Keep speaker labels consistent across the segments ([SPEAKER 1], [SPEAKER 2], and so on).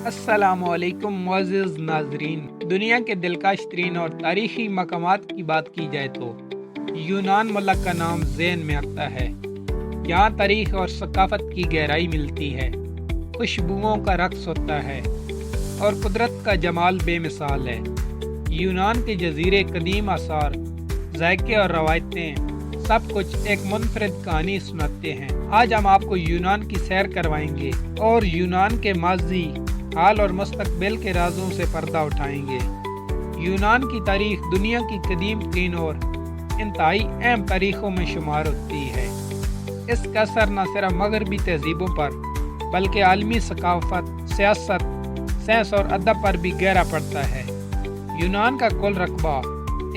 [SPEAKER 1] अस्सलाम वालेकुम मुअज़्ज़िज़ नाज़रीन। दुनिया के दिलकश तरीन और तारीख़ी मकामात की बात की जाए तो यूनान मुल्क का नाम ज़हन में आता है। यहाँ तारीख़ और सकाफ़त की गहराई मिलती है, खुशबुओं का रक्स होता है और कुदरत का जमाल बेमिसाल है। यूनान के जजीरे कदीम आसार, ज़ायके और रवायतें सब कुछ एक मुनफरिद कहानी सुनाते हैं। आज हम आपको यूनान की सैर करवाएंगे और यूनान के माजी, हाल और मुस्तकबिल के राजों से पर्दा उठाएंगे। यूनान की तारीख दुनिया की कदीम तरीन और इंतहाई अहम तारीखों में शुमार होती है। इसका असर न सिर्फ मगरबी तहजीबों पर बल्कि आलमी सकाफत, सियासत, साइंस और अदब पर भी गहरा पड़ता है। यूनान का कुल रकबा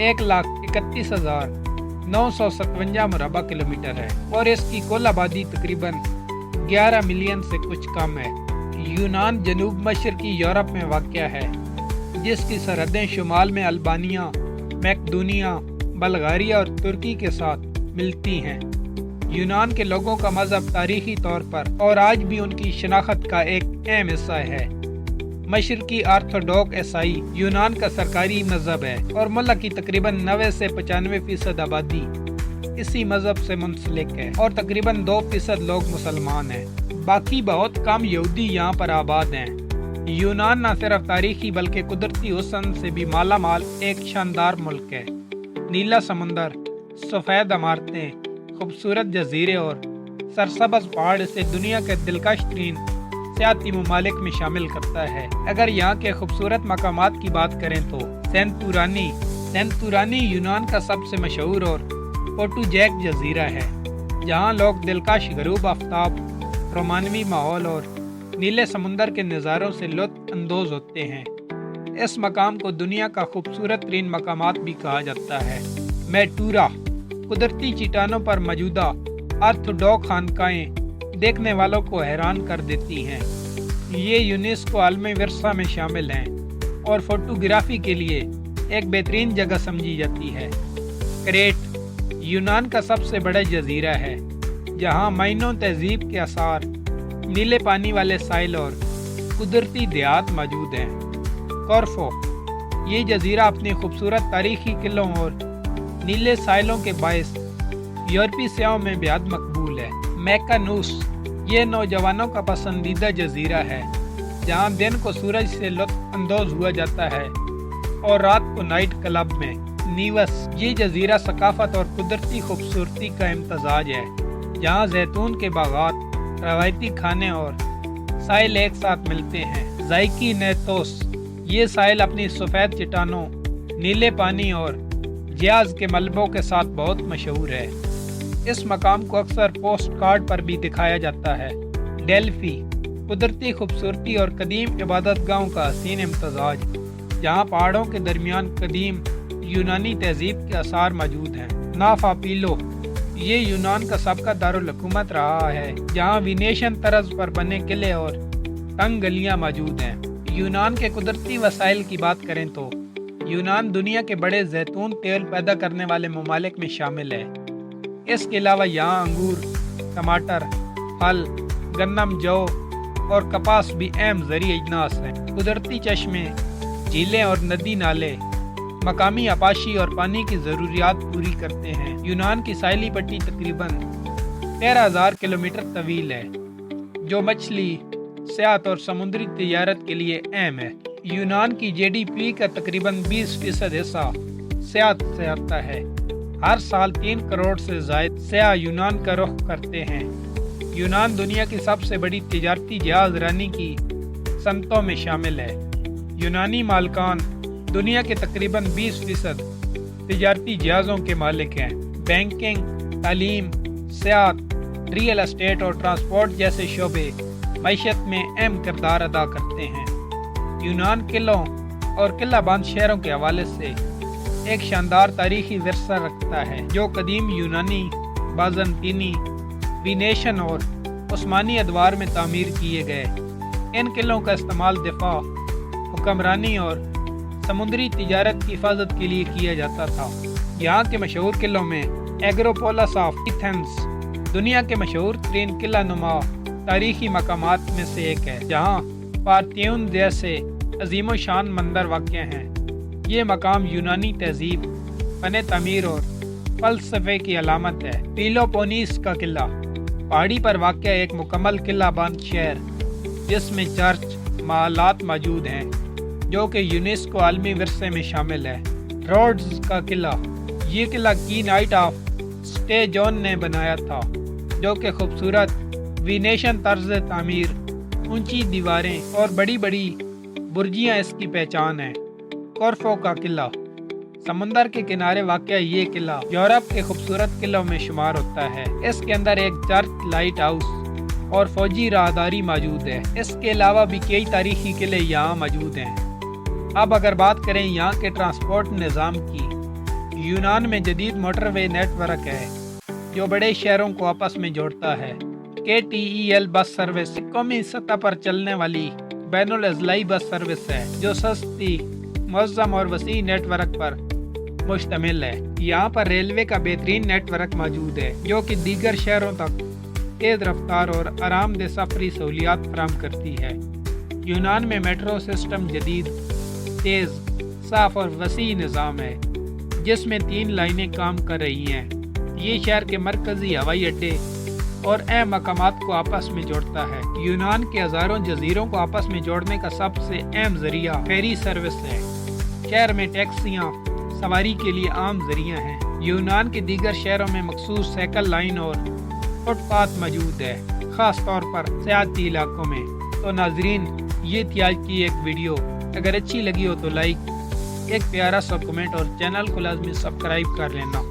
[SPEAKER 1] 1,31,957 मुरबा किलोमीटर है और इसकी कुल आबादी तकरीबन 11 मिलियन से कुछ कम है। यूनान जनूब मशरकी यूरोप में वाक़या है, जिसकी सरहदें शुमाल में अल्बानिया, मैकदोनिया, बल्गारिया और तुर्की के साथ मिलती हैं। यूनान के लोगों का मजहब तारीखी तौर पर और आज भी उनकी शनाख्त का एक अहम हिस्सा है। मशरकी ऑर्थोडॉक्स ईसाई यूनान का सरकारी मजहब है और मुल्क की तकरीबन 90 से 95% आबादी इसी मजहब से मुंसलिक है और तकरीबन 2% लोग मुसलमान हैं। बाकी बहुत कम यहूदी यहाँ पर आबाद हैं। यूनान न सिर्फ तारीखी बल्कि कुदरती हुस्न से भी माला माल एक शानदार मुल्क है। नीला समुंदर, सफ़ेद इमारतें, खूबसूरत जजीरे और सरसब्ज़ पहाड़ इसे दुनिया के दिलकश तरीन सियाती ममालिक में शामिल करता है। अगर यहाँ के खूबसूरत मकामात की बात करें तो सेंतुरानी यूनान का सबसे मशहूर और पोर्टुजैक जजीरा है, जहाँ लोग दिलकश गरूब आफ्ताब, रोमानवी माहौल और नीले समुंदर के नज़ारों से लुत्फ़ अंदोज़ होते हैं। इस मकाम को दुनिया का खूबसूरत तरीन मकामात भी कहा जाता है। मैटूरा कुदरती चट्टानों पर मौजूदा ऑर्थोडॉक्स खानकाएं देखने वालों को हैरान कर देती हैं। ये यूनेस्को आलमी विरसा में शामिल हैं और फोटोग्राफी के लिए एक बेहतरीन जगह समझी जाती है। क्रेट यूनान का सबसे बड़ा जजीरा है, जहाँ माइनों तहजीब के आसार, नीले पानी वाले साइल और कुदरती देहात मौजूद हैं। कॉर्फू ये जजीरा अपनी खूबसूरत तारीखी किलों और नीले साइलों के बायस यूरोपीय सयाहों में बेहद मकबूल है। मैकानूस ये नौजवानों का पसंदीदा जजीरा है, जहाँ दिन को सूरज से लुत्फ़ अंदोज़ हुआ जाता है और रात को नाइट क्लब में। नीवस ये जजीरा सकाफत और कुदरती खूबसूरती का इम्तजाज है, जहाँ जैतून के बागात, रवायती खाने और साइल एक साथ मिलते हैं। ज़ायकी नेतोस ये साइल अपनी सफ़ेद चट्टानों, नीले पानी और जियाज के मलबों के साथ बहुत मशहूर है। इस मकाम को अक्सर पोस्ट कार्ड पर भी दिखाया जाता है। डेल्फी कुदरती खूबसूरती और कदीम इबादत गाहों का हसीन इम्तजाज, जहाँ पहाड़ों के दरमियान कदीम यूनानी तहजीब के आसार मौजूद हैं। नाफापिलो ये यूनान का सबका दारुल हुकूमत रहा है, जहाँ विनेशन तर्ज पर बने किले और तंग गलियाँ मौजूद हैं। यूनान के कुदरती वसाइल की बात करें तो यूनान दुनिया के बड़े जैतून तेल पैदा करने वाले ममालिक में शामिल है। इसके अलावा यहाँ अंगूर, टमाटर, फल, गन्नम, जौ और कपास भी अहम ज़रिए अजनास हैं। कुदरती चश्मे, झीलें और नदी नाले मकामी आपाशी और पानी की ज़रूरियात पूरी करते हैं। यूनान की साहिली पट्टी तकरीबन 13,000 किलोमीटर तवील है, जो मछली, सियाहत और समुद्री तिजारत के लिए अहम है। यूनान की GDP का तकरीबन 20% हिस्सा सियाहत से आता है। हर साल 3 करोड़ से ज़ायद सियाह यूनान का रुख करते हैं। यूनान दुनिया की सबसे बड़ी तिजारती जहाज रानी की सनतों में शामिल है। यूनानी मालकान दुनिया के तकरीबन 20% तिजारती जहाज़ों के मालिक हैं। बैंकिंग, तालीम, सियाहत, रियल एस्टेट और ट्रांसपोर्ट जैसे शोबे मईशत में अहम किरदार अदा करते हैं। यूनान किलों और किलाबंद शहरों के हवाले से एक शानदार तारीखी विरसा रखता है, जो कदीम यूनानी, बाज़ंतीनी, विनेशन और उस्मानी अदवार में तामीर किए गए। इन किलों का इस्तेमाल दिफा, हुक्मरानी और समुद्री तिजारत की हिफाजत के लिए किया जाता था। यहाँ के मशहूर किलों में एग्रोपोलिस ऑफ एथेंस दुनिया के मशहूर तरीन किला नुमा तारीखी मकामात में से एक है, जहाँ پارتھیون جیسے عظیم و شان مندر واقع ہیں۔ یہ مقام یونانی تہذیب، فن تعمیر اور فلسفے کی علامت ہے۔ پیلوپونیس کا قلعہ پہاڑی پر واقع ایک مکمل قلعہ بند شہر جس میں چرچ محلات موجود ہیں جو کہ یونیسکو عالمی ورثے میں شامل ہے۔ روڈز کا قلعہ، یہ قلعہ کی نائٹ آف سٹے جون نے بنایا تھا جو کہ خوبصورت وینیشن طرز تعمیر، اونچی دیواریں اور بڑی بڑی برجیاں اس کی پہچان ہیں۔ کورفو کا قلعہ، سمندر کے کنارے واقع یہ قلعہ یورپ کے خوبصورت قلعوں میں شمار ہوتا ہے۔ اس کے اندر ایک چرچ، لائٹ ہاؤس اور فوجی راہداری موجود ہے۔ اس کے علاوہ بھی کئی تاریخی قلعے یہاں موجود ہیں۔ اب اگر بات کریں یہاں کے ٹرانسپورٹ نظام کی، یونان میں جدید موٹر وے نیٹ ورک ہے جو بڑے شہروں کو آپس میں جوڑتا ہے۔ KTEL بس سروس قومی سطح پر چلنے والی بین الاضلاعی بس سروس ہے جو سستی، منظم اور وسیع نیٹ ورک پر مشتمل ہے۔ یہاں پر ریلوے کا بہترین نیٹ ورک موجود ہے جو کہ دیگر شہروں تک تیز رفتار اور آرام دہ سفری سہولیات فراہم کرتی ہے۔ یونان میں میٹرو سسٹم جدید، تیز، صاف اور وسیع نظام ہے جس میں 3 لائنیں کام کر رہی ہیں۔ یہ شہر کے مرکزی ہوائی اڈے اور اہم مقامات کو آپس میں جوڑتا ہے۔ یونان کے ہزاروں جزیروں کو آپس میں جوڑنے کا سب سے اہم ذریعہ فیری سروس ہے۔ شہر میں ٹیکسیاں سواری کے لیے عام ذریعہ ہیں۔ یونان کے دیگر شہروں میں مخصوص سائیکل لائن اور فٹ پاتھ موجود ہے، خاص طور پر سیاحتی علاقوں میں۔ تو ناظرین، یہ تھی آج کی ایک ویڈیو۔ اگر اچھی لگی ہو تو لائک، ایک پیارا سا کمنٹ اور چینل کو لازمی سبسکرائب کر لینا۔